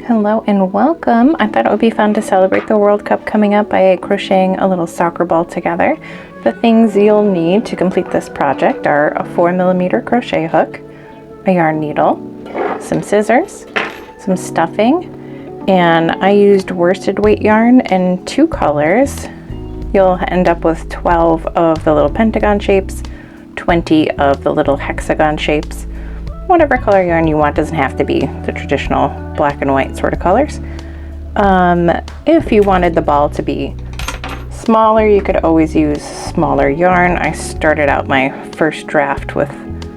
Hello and welcome. I thought it would be fun to celebrate the World Cup coming up by crocheting a little soccer ball together. The things you'll need to complete this project are a 4mm crochet hook, a yarn needle, some scissors, some stuffing, and I used worsted weight yarn in 2 colors. You'll end up with 12 of the little pentagon shapes, 20 of the little hexagon shapes. Whatever color yarn you want, doesn't have to be the traditional black and white sort of colors. If you wanted the ball to be smaller, you could always use smaller yarn. I started out my first draft with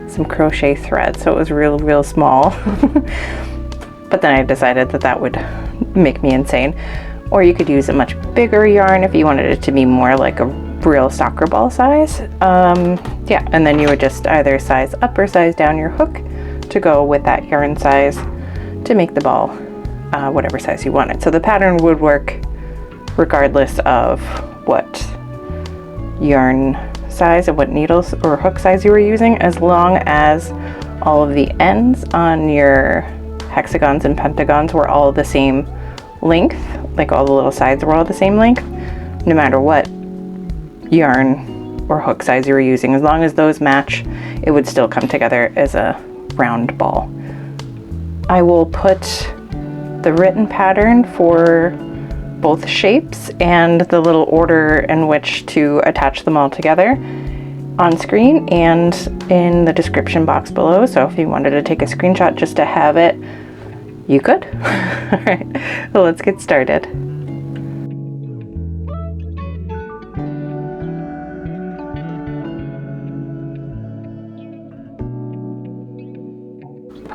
some crochet thread, so it was real small. But then I decided that would make me insane. Or you could use a much bigger yarn if you wanted it to be more like a real soccer ball size. Yeah, and then you would just either size up or size down your hook to go with that yarn size to make the ball whatever size you wanted. So the pattern would work regardless of what yarn size and what needles or hook size you were using, as long as all of the ends on your hexagons and pentagons were all the same length, like all the little sides were all the same length, no matter what yarn or hook size you were using. As long as those match, it would still come together as a round ball. I will put the written pattern for both shapes and the little order in which to attach them all together on screen and in the description box below. So if you wanted to take a screenshot just to have it, you could. All right, so let's get started.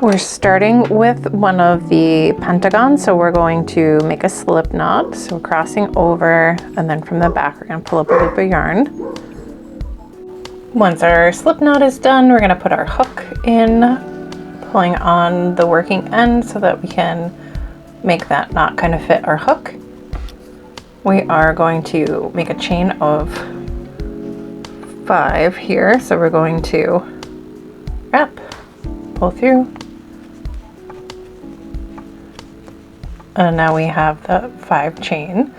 We're starting with one of the pentagons, so we're going to make a slip knot. So we're crossing over, and then from the back we're going to pull up a loop of yarn. Once our slip knot is done, we're going to put our hook in, pulling on the working end so that we can make that knot kind of fit our hook. We are going to make a chain of 5 here, so we're going to wrap, pull through, and now we have the 5 chain.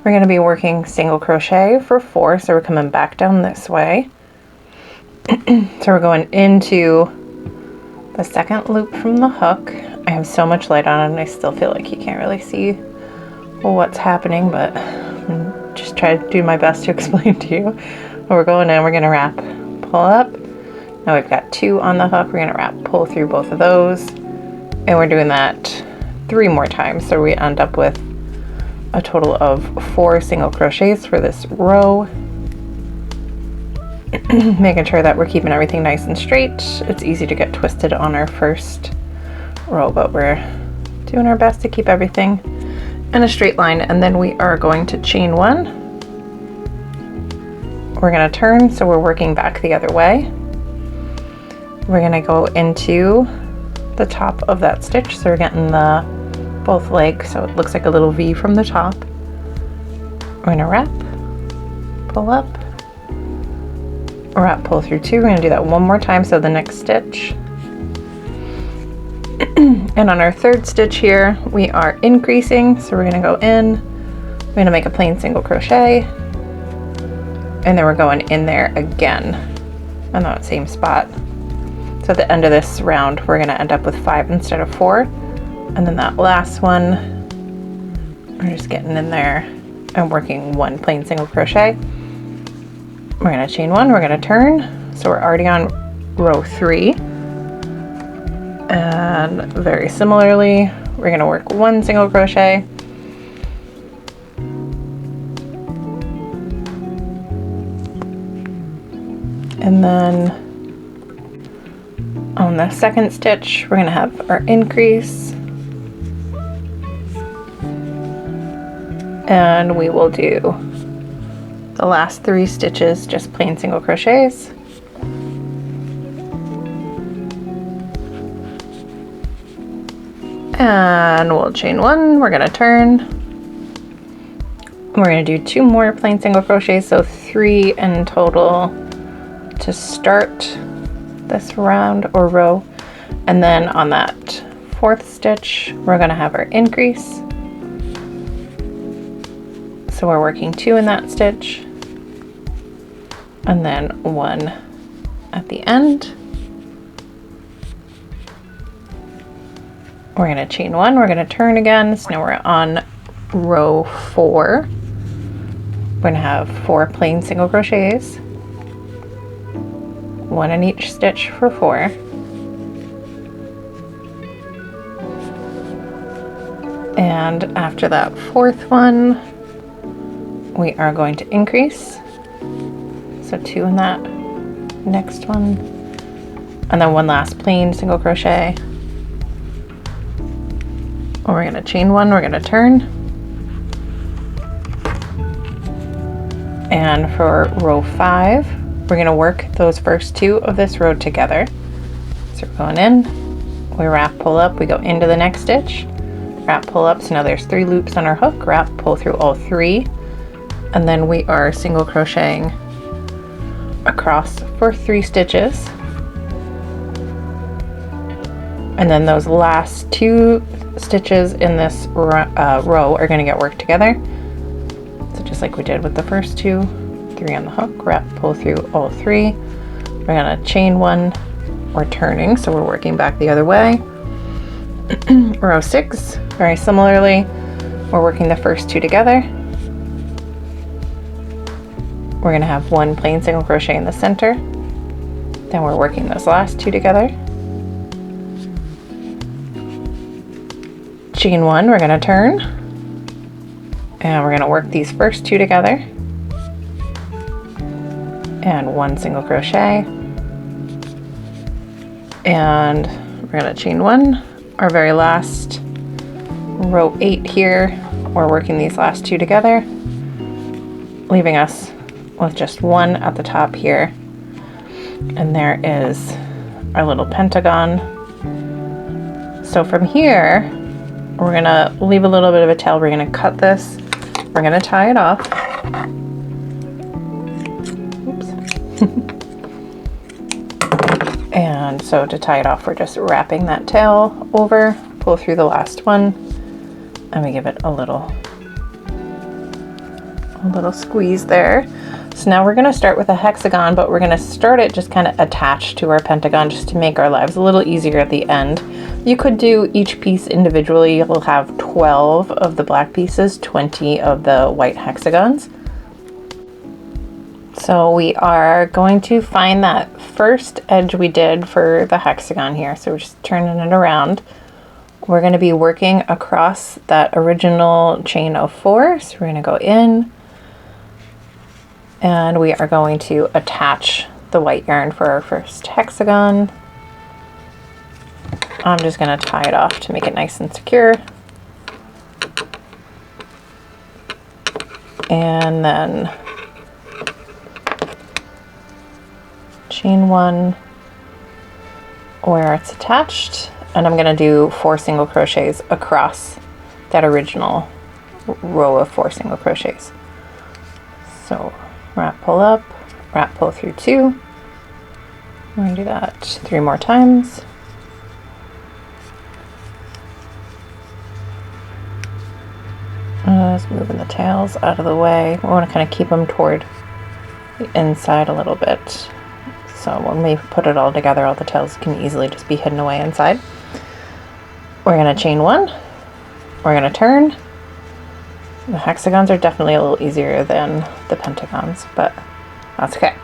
We're going to be working single crochet for 4, so we're coming back down this way. So we're going into the second loop from the hook. I have so much light on and I still feel like you can't really see what's happening, but I'm just try to do my best to explain to you. We're going in, we're going to wrap, pull up. Now we've got 2 on the hook. We're going to wrap, pull through both of those, and we're doing that 3 more times, so we end up with a total of 4 single crochets for this row. Making sure that we're keeping everything nice and straight. It's easy to get twisted on our first row, but we're doing our best to keep everything in a straight line. And then we are going to chain 1. We're going to turn, so we're working back the other way. We're going to go into the top of that stitch, so we're getting the both legs, so it looks like a little V from the top. We're going to wrap, pull up, wrap, pull through 2. We're going to do that one more time, so the next stitch. And on our 3rd stitch here, we are increasing, so we're going to go in, we're going to make a plain single crochet, and then we're going in there again on that same spot. So at the end of this round, we're going to end up with 5 instead of 4. And then that last one, we're just getting in there and working 1 plain single crochet. We're going to chain 1, we're going to turn. So we're already on row 3. And very similarly, we're going to work 1 single crochet. And then on the 2nd stitch, we're going to have our increase. And we will do the last 3 stitches just plain single crochets. And we'll chain 1, we're going to turn. We're going to do 2 more plain single crochets, so 3 in total to start this round or row. And then on that fourth stitch, we're going to have our increase. So we're working 2 in that stitch, and then 1 at the end. We're going to chain 1, we're going to turn again. So now we're on row 4. We're going to have 4 plain single crochets, 1 in each stitch for 4. And after that 4th one, we are going to increase. So 2 in that next one, and then 1 last plain single crochet. We're going to chain 1, we're going to turn. And for row 5, we're going to work those first 2 of this row together. So we're going in, we wrap, pull up, we go into the next stitch, wrap, pull up. So now there's 3 loops on our hook, wrap, pull through all 3, and then we are single crocheting across for 3 stitches. And then those last 2 stitches in this row are going to get worked together. So just like we did with the first 2, 3 on the hook, wrap, pull through all 3. We're going to chain 1, we're turning, so we're working back the other way. Row 6, very similarly, we're working the first 2 together. We're going to have 1 plain single crochet in the center. Then we're working those last 2 together. Chain 1, we're going to turn, and we're going to work these first 2 together, and 1 single crochet, and we're going to chain 1. Our very last row 8 here, we're working these last 2 together, leaving us with just 1 at the top here, and there is our little pentagon. So from here, we're gonna leave a little bit of a tail. We're gonna cut this, we're gonna tie it off. Oops. And so to tie it off, we're just wrapping that tail over, pull through the last one, and we give it a little squeeze there. So now we're gonna start with a hexagon, but we're gonna start it just kind of attached to our pentagon just to make our lives a little easier at the end. You could do each piece individually. You'll have 12 of the black pieces, 20 of the white hexagons. So we are going to find that first edge we did for the hexagon here. So we're just turning it around. We're going to be working across that original chain of 4. So we're going to go in, and we are going to attach the white yarn for our first hexagon. I'm just going to tie it off to make it nice and secure. And then chain 1 where it's attached, and I'm going to do 4 single crochets across that original row of 4 single crochets. So wrap, pull up, wrap, pull through 2. I'm going to do that 3 more times. Just moving the tails out of the way. We want to kind of keep them toward the inside a little bit. So when we put it all together, all the tails can easily just be hidden away inside. We're going to chain 1. We're going to turn. The hexagons are definitely a little easier than the pentagons, but that's okay.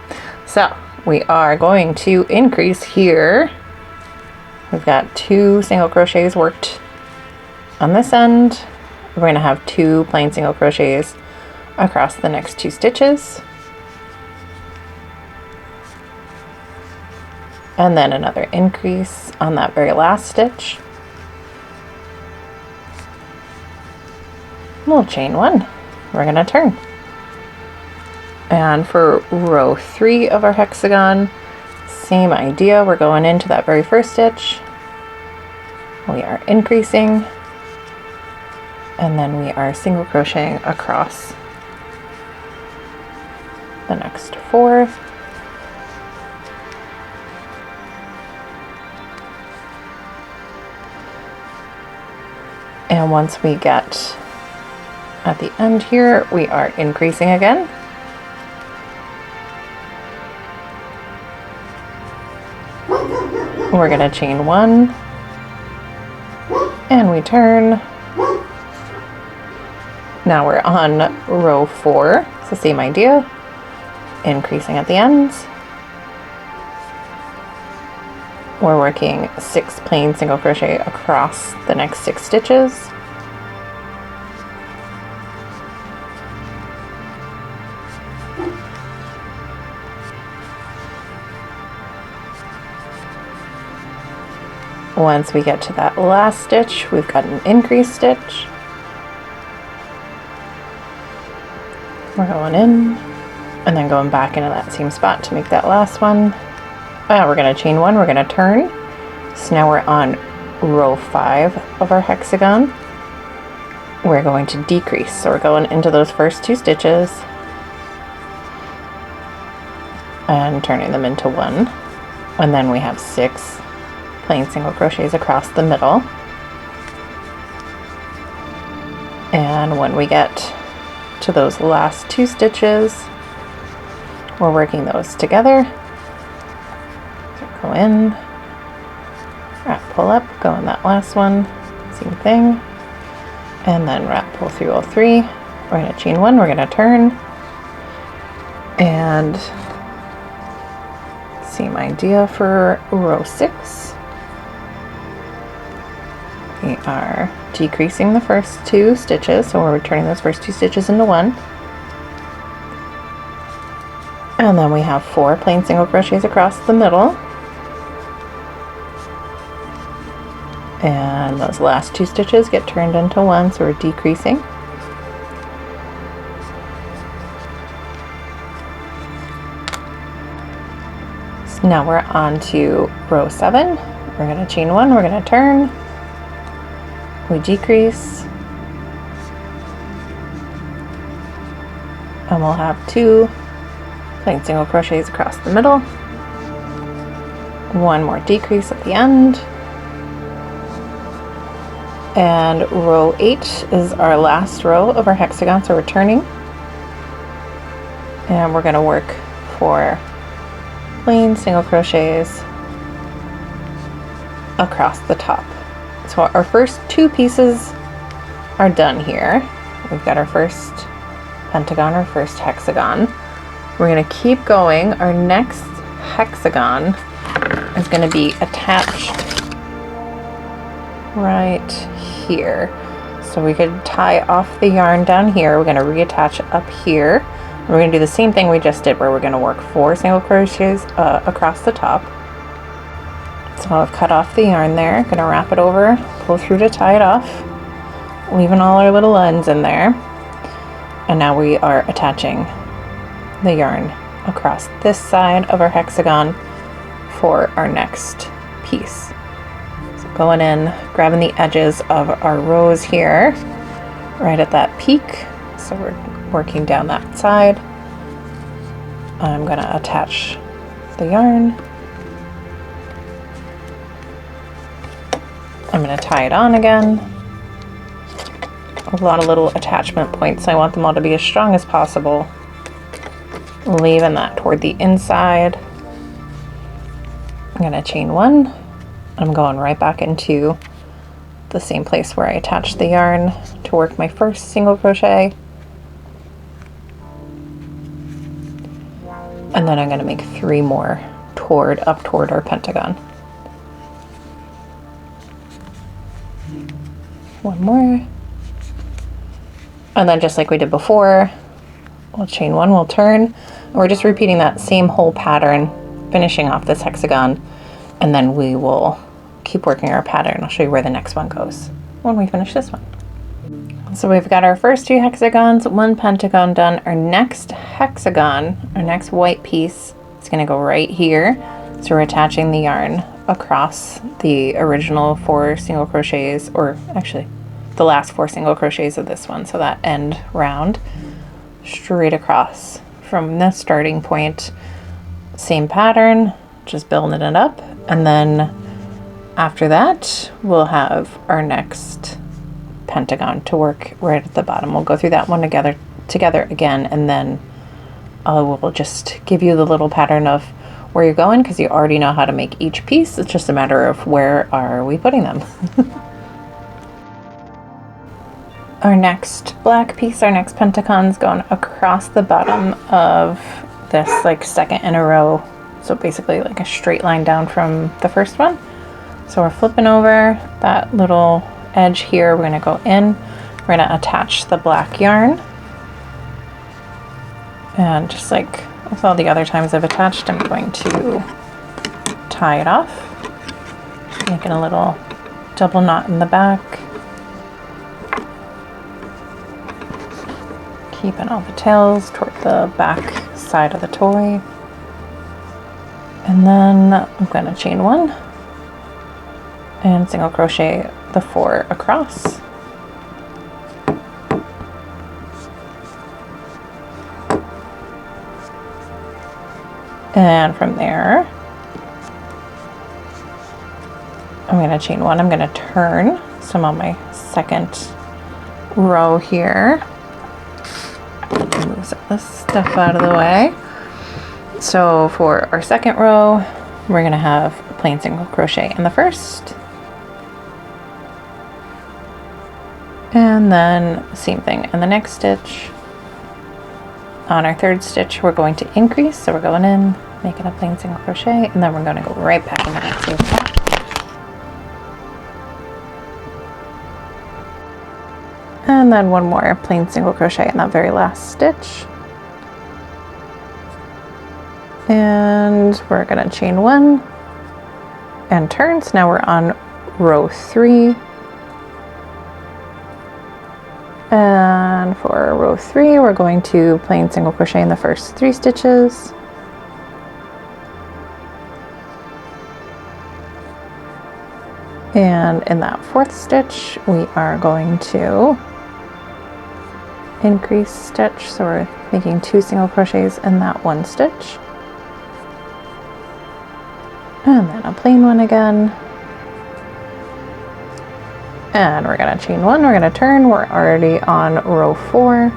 So we are going to increase here. We've got 2 single crochets worked on this end. We're going to have 2 plain single crochets across the next 2 stitches. And then another increase on that very last stitch. We'll chain 1. We're going to turn. And for row 3 of our hexagon, same idea. We're going into that very first stitch. We are increasing. And then we are single crocheting across the next 4. And once we get at the end here, we are increasing again. We're going to chain 1 and we turn. Now we're on row 4. It's the same idea, increasing at the ends. We're working 6 plain single crochet across the next 6 stitches. Once we get to that last stitch, we've got an increase stitch. We're going in and then going back into that same spot to make that last one. We're going to chain 1, we're going to turn. So now we're on row 5 of our hexagon. We're going to decrease. So we're going into those first 2 stitches and turning them into 1. And then we have 6 plain single crochets across the middle. And when we get to those last 2 stitches, we're working those together. So go in, wrap, pull up, go in that last one, same thing, and then wrap, pull through all 3. We're going to chain 1, we're going to turn, and same idea for row 6. We are decreasing the first 2 stitches, so we're turning those first 2 stitches into 1. And then we have 4 plain single crochets across the middle. And those last 2 stitches get turned into 1, so we're decreasing. So now we're on to row 7. We're going to chain 1, we're going to turn. We decrease, and we'll have 2 plain single crochets across the middle, 1 more decrease at the end, and row 8 is our last row of our hexagon, so we're turning, and we're going to work 4 plain single crochets across the top. So our first 2 pieces are done here. We've got our first pentagon, our first hexagon. We're going to keep going. Our next hexagon is going to be attached right here. So we could tie off the yarn down here. We're going to reattach up here. We're going to do the same thing we just did, where we're going to work 4 single crochets across the top. So I've cut off the yarn there, going to wrap it over, pull through to tie it off, leaving all our little ends in there. And now we are attaching the yarn across this side of our hexagon for our next piece. So going in, grabbing the edges of our rows here, right at that peak. So we're working down that side. I'm going to attach the yarn. I'm going to tie it on again. A lot of little attachment points. I want them all to be as strong as possible. Leaving that toward the inside. I'm going to chain 1. I'm going right back into the same place where I attached the yarn to work my first single crochet. And then I'm going to make 3 more up toward our pentagon. 1 more. And then just like we did before, we'll chain 1, we'll turn. And we're just repeating that same whole pattern, finishing off this hexagon, and then we will keep working our pattern. I'll show you where the next one goes when we finish this one. So we've got our first 2 hexagons, 1 pentagon done. Our next hexagon, our next white piece, is going to go right here. So we're attaching the yarn across the original 4 single crochets, or actually the last 4 single crochets of this one, so that end round straight across from the starting point. Same pattern, just building it up, and then after that we'll have our next pentagon to work right at the bottom. We'll go through that one together again, and then we'll just give you the little pattern of where you're going, because you already know how to make each piece. It's just a matter of where are we putting them. Our next black piece, our next pentagon's going across the bottom of this like second in a row. So basically like a straight line down from the first one. So we're flipping over that little edge here. We're going to go in. We're going to attach the black yarn. And just like with all the other times I've attached, I'm going to tie it off, making a little double knot in the back. Keeping all the tails toward the back side of the toy. And then I'm going to chain one and single crochet the 4 across. And from there, I'm going to chain one. I'm going to turn. So I'm on my second row here. Move this stuff out of the way. So for our second row, we're going to have a plain single crochet in the first. And then same thing in the next stitch. On our third stitch, we're going to increase. So we're going in, making a plain single crochet, and then we're going to go right back into that same spot. And then one more plain single crochet in that very last stitch. And we're going to chain one and turn. So now we're on row 3. And for row 3, we're going to plain single crochet in the first 3 stitches. And in that 4th stitch, we are going to increase stitch. So we're making 2 single crochets in that 1 stitch. And then a plain one again. And we're going to chain one, we're going to turn. We're already on row 4.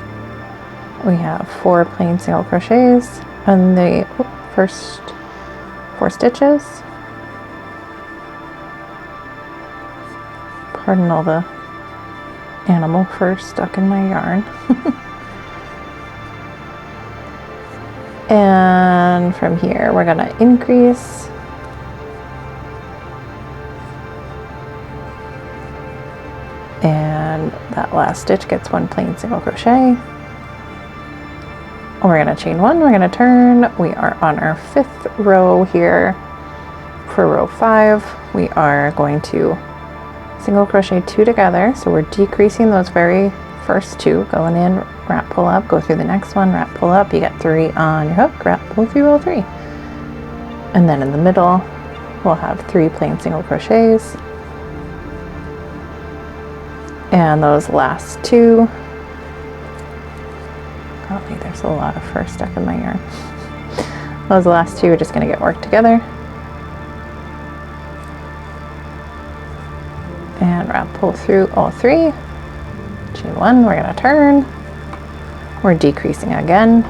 We have 4 plain single crochets in the first 4 stitches. Pardon all the animal fur stuck in my yarn. And from here, we're going to increase. And that last stitch gets 1 plain single crochet. We're going to chain one, we're going to turn. We are on our 5th row here. For row 5, we are going to single crochet 2 together. So we're decreasing those very first 2, going in, wrap, pull up, go through the next one, wrap, pull up. You get 3 on your hook, wrap, pull through all 3. And then in the middle, we'll have 3 plain single crochets. And those last 2, golly, there's a lot of fur stuck in my yarn. Those last 2 are just going to get worked together. And wrap, pull through all 3. Chain one, we're going to turn. We're decreasing again.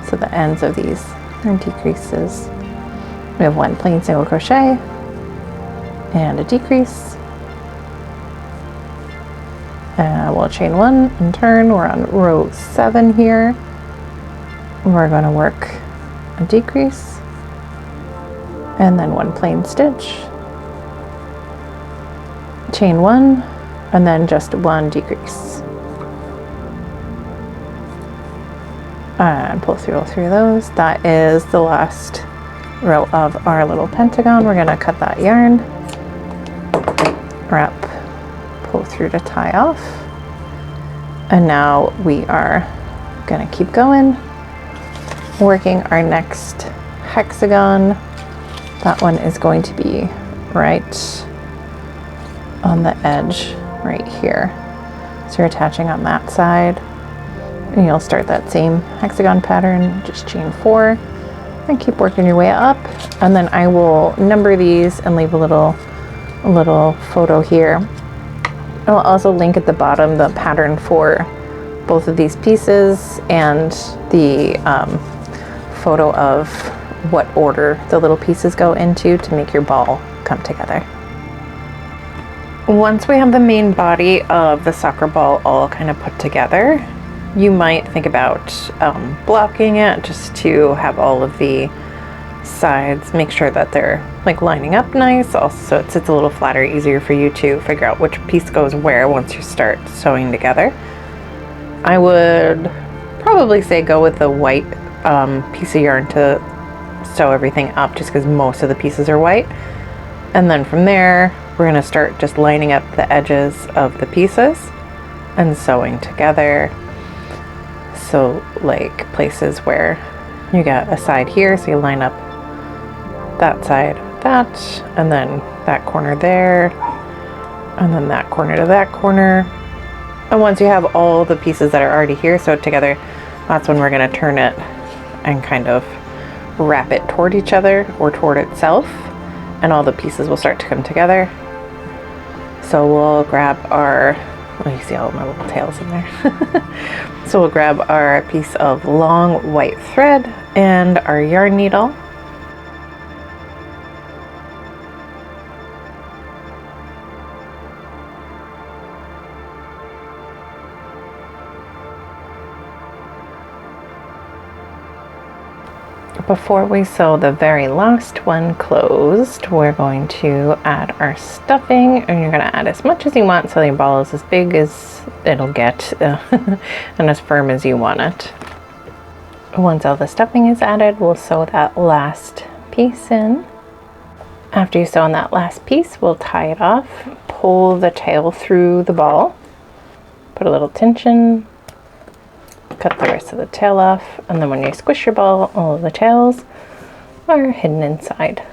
So the ends of these are decreases. We have 1 plain single crochet and a decrease. We'll chain one and turn. We're on row 7 here. We're going to work a decrease and then 1 plain stitch, chain one, and then just 1 decrease. And pull through all 3 of those. That is the last row of our little pentagon. We're going to cut that yarn, wrap, pull through to tie off. And now we are going to keep going, working our next hexagon. That one is going to be right on the edge right here. So you're attaching on that side, and you'll start that same hexagon pattern, just chain 4 and keep working your way up. And then I will number these and leave a little photo here I'll also link at the bottom the pattern for both of these pieces and the photo of what order the little pieces go into to make your ball come together. Once we have the main body of the soccer ball all kind of put together, you might think about blocking it just to have all of the sides, make sure that they're like lining up nice, also so it sits a little flatter, easier for you to figure out which piece goes where once you start sewing together. I would probably say go with the white piece of yarn to sew everything up, just because most of the pieces are white. And then from there, we're going to start just lining up the edges of the pieces and sewing together. So like places where you got a side here, so you line up that side, that, and then that corner there, and then that corner to that corner. And once you have all the pieces that are already here sewed together, that's when we're going to turn it and kind of wrap it toward each other or toward itself, and all the pieces will start to come together. So we'll grab our, oh, you see all my little tails in there. So we'll grab our piece of long white thread and our yarn needle. Before we sew the very last one closed, we're going to add our stuffing, and you're going to add as much as you want so your ball is as big as it'll get and as firm as you want it. Once all the stuffing is added, we'll sew that last piece in. After you sew on that last piece, we'll tie it off, pull the tail through the ball, put a little tension, cut the rest of the tail off, and then when you squish your ball, all of the tails are hidden inside.